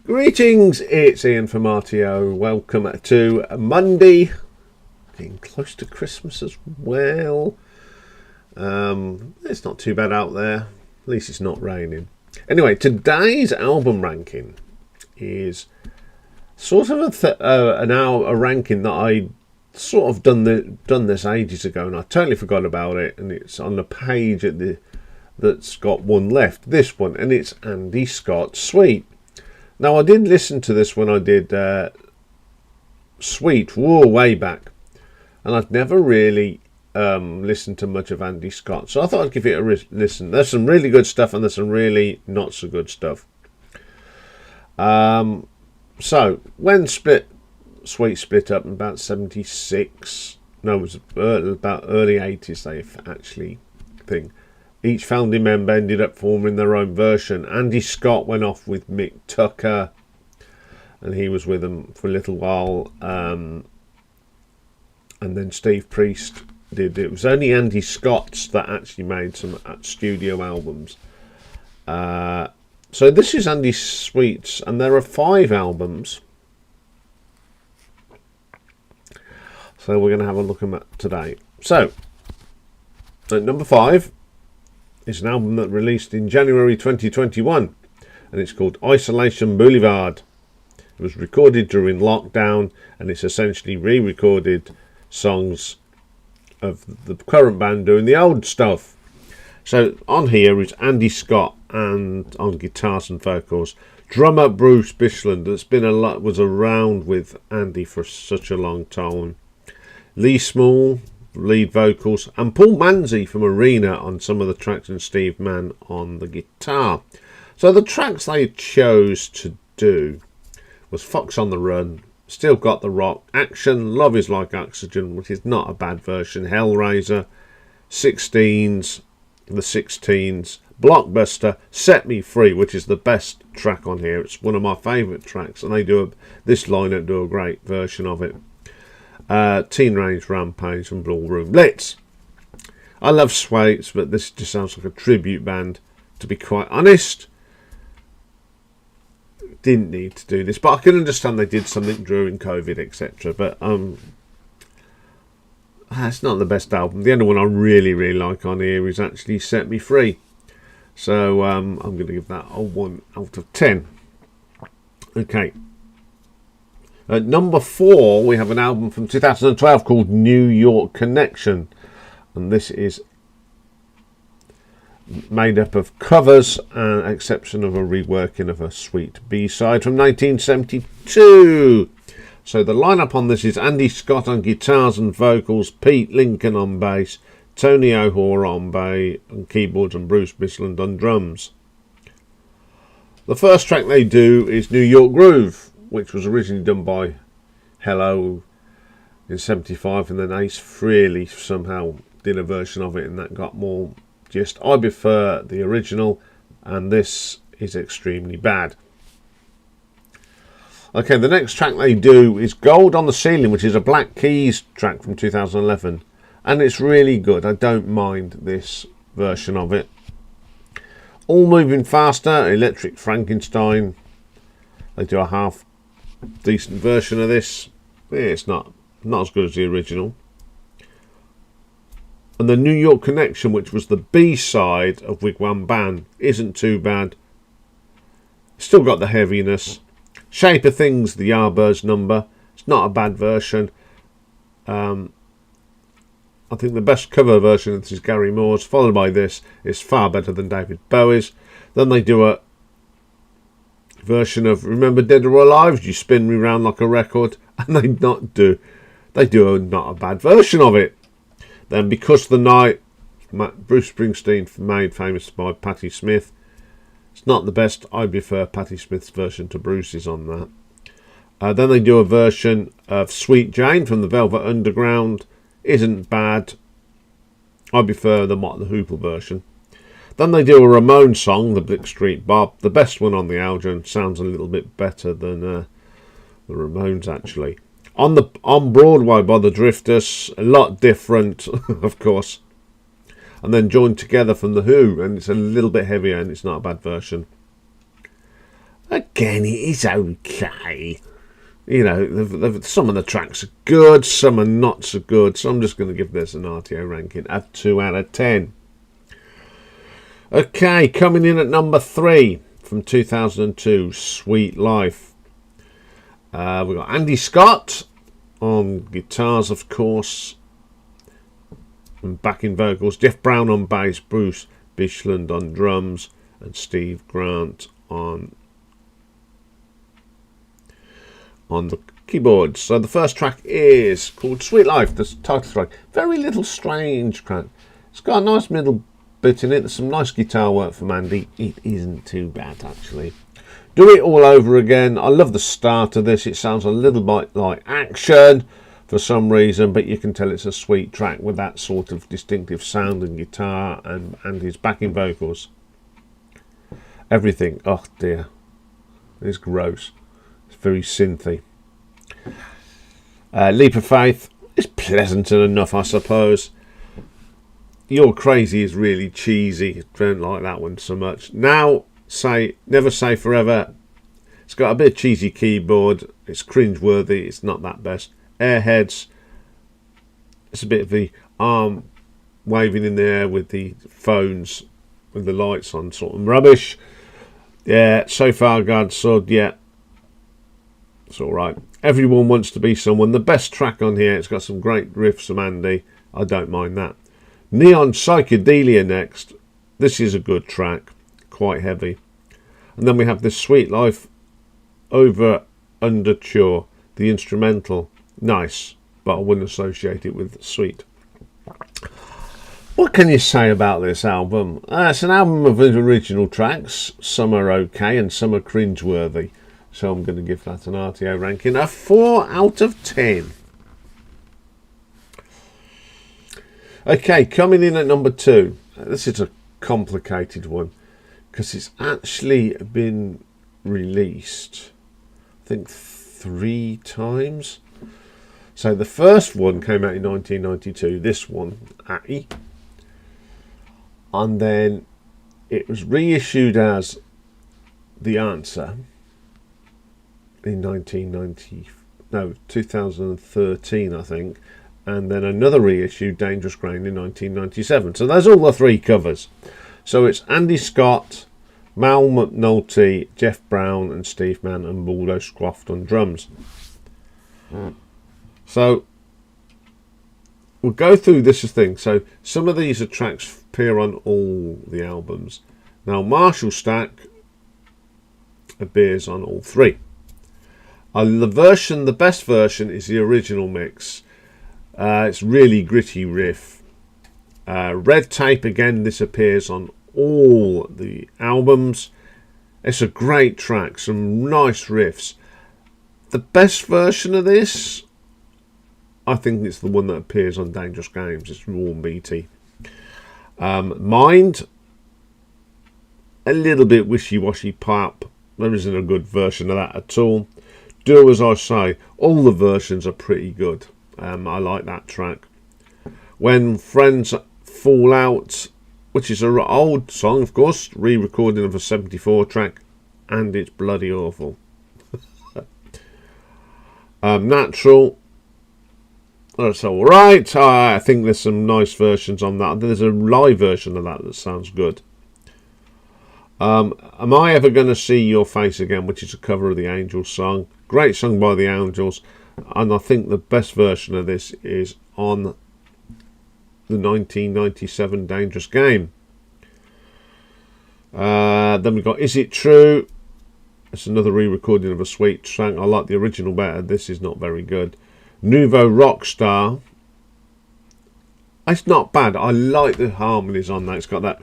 Greetings, it's Ian from RTO. Welcome to Monday. Getting close to Christmas as well. It's not too bad out there. At least it's not raining. Anyway, today's album ranking is sort of a ranking that I sort of done this ages ago, and I totally forgot about it. And it's on the page that's got one left. This one, and it's Andy Scott's Sweet. Now, I did listen to this when I did Sweet way back, and I'd never really listened to much of Andy Scott, so I thought I'd give it a listen. There's some really good stuff, and there's some really not so good stuff. So, when Sweet split up in about 76, no, it was about early 80s, they actually think. Each founding member ended up forming their own version. Andy Scott went off with Mick Tucker, and he was with them for a little while. And then Steve Priest did. It was only Andy Scott's that actually made some studio albums. So this is Andy Sweet's, and there are 5 albums. So we're going to have a look at that today. So, at number 5. It's an album that released in January 2021, and it's called Isolation Boulevard. It was recorded during lockdown, and it's essentially re-recorded songs of the current band doing the old stuff. So on here is Andy Scott and on guitars and vocals, drummer Bruce Bishland, was around with Andy for such a long time. Lee Small, lead vocals, and Paul Manzi from Arena on some of the tracks, and Steve Mann on the guitar. So the tracks they chose to do was Fox on the Run, Still Got the Rock, Action, Love Is Like Oxygen, which is not a bad version, Hellraiser, 16s, the 16s, Blockbuster, Set Me Free, which is the best track on here. It's one of my favourite tracks, and this lineup do a great version of it. Teen Range Rampage and Ballroom Blitz. I love Sweets, but this just sounds like a tribute band, to be quite honest. Didn't need to do this, but I can understand they did something during COVID, etc. But it's not the best album. The only one I really like on here is actually Set Me Free. So I'm going to give that a 1 out of 10. Okay. At number 4, we have an album from 2012 called New York Connection. And this is made up of covers, and exception of a reworking of a Sweet B-side from 1972. So the lineup on this is Andy Scott on guitars and vocals, Pete Lincoln on bass, Tony O'Hore on bass and keyboards, and Bruce Bishland on drums. The first track they do is New York Groove, which was originally done by Hello in 75, and then Ace Frehley somehow did a version of it, and that got more gist. I prefer the original, and this is extremely bad. Okay, the next track they do is Gold on the Ceiling, which is a Black Keys track from 2011, and it's really good. I don't mind this version of it. All Moving Faster, Electric Frankenstein. They do a half decent version of this. Yeah, it's not as good as the original. And the New York Connection, which was the B-side of Wigwam Ban, isn't too bad. Still got the heaviness. Shape of Things, the Yardbirds number. It's not a bad version. I think the best cover version of this is Gary Moore's, followed by this. It's far better than David Bowie's. Then they do a version of Remember Dead or Alive, You Spin Me Round Like a Record, and they do not a bad version of it. Then Because the Night, Bruce Springsteen, made famous by Patti Smith. It's not the best. I prefer Patti Smith's version to Bruce's on that. Then they do a version of Sweet Jane from the Velvet Underground. Isn't bad. I prefer the Mott the Hoople version. Then they do a Ramones song, the Blick Street Bob, the best one on the album. Sounds a little bit better than the Ramones actually. On Broadway by the Drifters, a lot different, of course. And then Joined Together from the Who, and it's a little bit heavier, and it's not a bad version. Again, it is okay. You know, some of the tracks are good, some are not so good, so I'm just going to give this an RTO ranking of 2 out of 10. Okay, coming in at number 3 from 2002, Sweetlife. We've got Andy Scott on guitars, of course, and backing vocals, Jeff Brown on bass, Bruce Bishland on drums, and Steve Grant on the keyboards. So the first track is called Sweetlife, the title track. Very little strange track. It's got a nice middle bit in it. There's some nice guitar work from Andy. It isn't too bad, actually. Do It All Over Again. I love the start of this. It sounds a little bit like Action for some reason, but you can tell it's a sweet track with that sort of distinctive sound and guitar and Andy's backing vocals. Everything. Oh dear. It's gross. It's very synthy. Leap of Faith is pleasant enough, I suppose. You're Crazy is really cheesy. Don't like that one so much. Now, Never Say Forever. It's got a bit of cheesy keyboard. It's cringeworthy. It's not that best. Airheads. It's a bit of the arm waving in the air with the phones with the lights on, sort of rubbish. Yeah, So Far God Sud. Yeah, it's all right. Everyone Wants to Be Someone. The best track on here. It's got some great riffs from Andy. I don't mind that. Neon Psychedelia next. This is a good track. Quite heavy. And then we have this Sweetlife Over Under Chore. The instrumental. Nice. But I wouldn't associate it with sweet. What can you say about this album? It's an album of original tracks. Some are okay and some are cringeworthy. So I'm going to give that an RTO ranking of 4 out of 10. Okay, coming in at number 2. This is a complicated one because it's actually been released, I think, 3 times. So the first one came out in 1992. This one, Atty. And then it was reissued as The Answer in 2013, I think, and then another reissue, Dangerous Ground, in 1997. So there's all the 3 covers. So it's Andy Scott, Mal McNulty, Jeff Brown, and Steve Mann and Baldo Scroft on drums. So we'll go through this thing. So some of these are tracks appear on all the albums. Now Marshall Stack appears on all 3. The best version is the original mix. It's really gritty riff. Red Tape, again, this appears on all the albums. It's a great track, some nice riffs. The best version of this, I think it's the one that appears on Dangerous Games. It's warm beaty. Mind, a little bit wishy-washy pop. There isn't a good version of that at all. Do As I Say, all the versions are pretty good. I like that track. When Friends Fall Out, which is an old song, of course, re-recording of a 74 track, and it's bloody awful. Natural, that's alright. I think there's some nice versions on that. There's a live version of that sounds good. Am I Ever Gonna See Your Face Again, which is a cover of the Angels song. Great song by the Angels, and I think the best version of this is on the 1997 Dangerous Game. Then we've got Is It True? It's another re-recording of a sweet track. I like the original better. This is not very good. Nouveau Rockstar. It's not bad. I like the harmonies on that. It's got that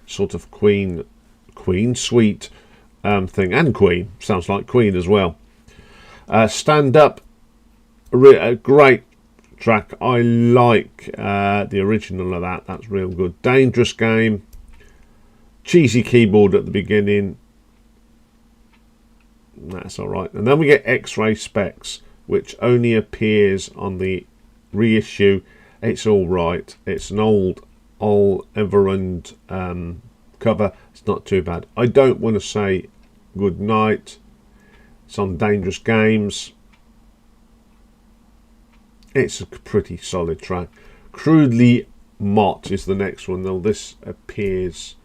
sort of Queen sweet thing, and Queen sounds like Queen as well. Stand Up, a great track. I like the original of that. That's real good. Dangerous Game, cheesy keyboard at the beginning. That's all right. And then we get X-Ray Specs, which only appears on the reissue. It's all right. It's an old Everend cover. It's not too bad. I don't want to say Good Night. It's on Dangerous Games. It's a pretty solid track. Crudely Mott is the next one, though. This appears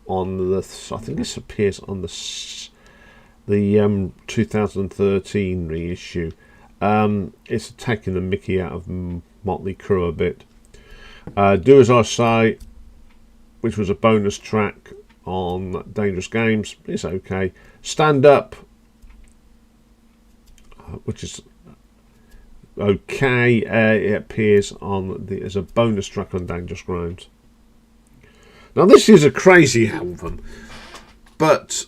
on the, I think this appears on the 2013 reissue. It's taking the mickey out of Motley Crue a bit. Do As I Say, which was a bonus track on Dangerous Games, it's okay. Stand Up, which is okay, it appears on as a bonus track on Dangerous Grounds. Now this is a crazy album, but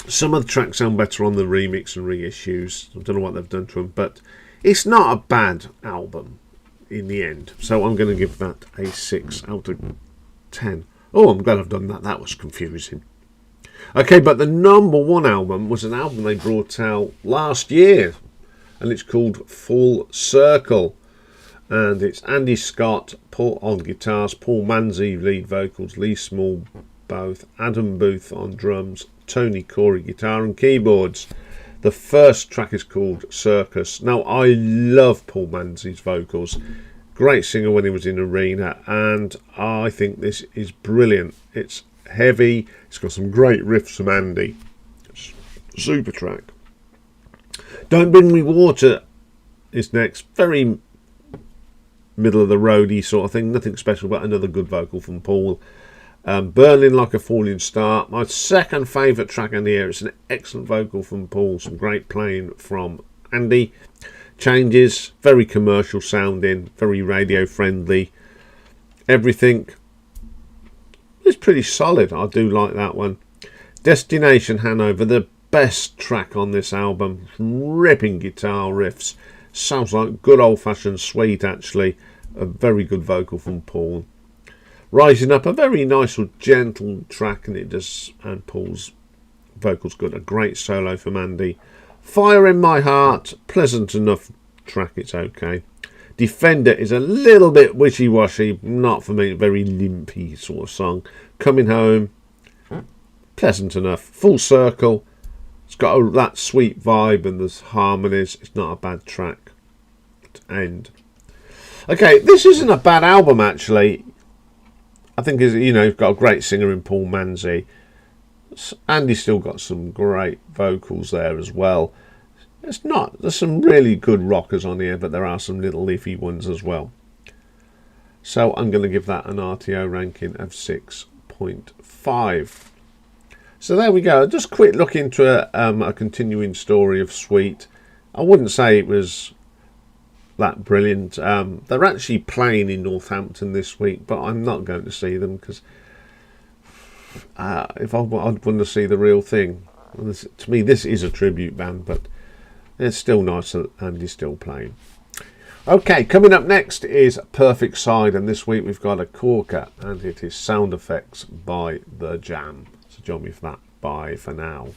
some of the tracks sound better on the remix and reissues. I don't know what they've done to them, but it's not a bad album in the end. So I'm going to give that a 6 out of 10. Oh, I'm glad I've done that. That was confusing. Okay, but the number one album was an album they brought out last year, and it's called Full Circle. And it's Andy Scott Paul on guitars, Paul Manzi lead vocals, Lee Small both, Adam Booth on drums, Tony Corey guitar and keyboards. The first track is called Circus. Now, I love Paul Manzi's vocals. Great singer when he was in Arena, and I think this is brilliant. It's heavy, it's got some great riffs from Andy. Super track. Don't Bring Me Water is next. Very middle of the roady sort of thing, nothing special, but another good vocal from Paul. Burning Like a Falling Star, my second favourite track on the air. It's an excellent vocal from Paul, some great playing from Andy. Changes, very commercial sounding, very radio friendly. Everything is pretty solid. I do like that one. Destination Hanover, the best track on this album. Ripping guitar riffs, sounds like good old fashioned Sweet, actually. A very good vocal from Paul. Rising Up, a very nice or gentle track, and Paul's vocals good. A great solo from Andy. Fire in My Heart, pleasant enough track, it's okay. Defender is a little bit wishy-washy, not for me, very limpy sort of song. Coming Home, pleasant enough. Full Circle, it's got that sweet vibe and there's harmonies. It's not a bad track to end. Okay, this isn't a bad album, actually. I think, you've got a great singer in Paul Manzi. Andy's still got some great vocals there as well. There's some really good rockers on here, but there are some little leafy ones as well. So I'm going to give that an RTO ranking of 6.5. So there we go. Just a quick look into a continuing story of Sweet. I wouldn't say it was that brilliant. They're actually playing in Northampton this week, but I'm not going to see them because if I'd want to see the real thing. To me, this is a tribute band, but it's still nice that Andy's still playing. Okay, coming up next is Perfect Side, and this week we've got a corker, and it is Sound Effects by The Jam. So join me for that. Bye for now.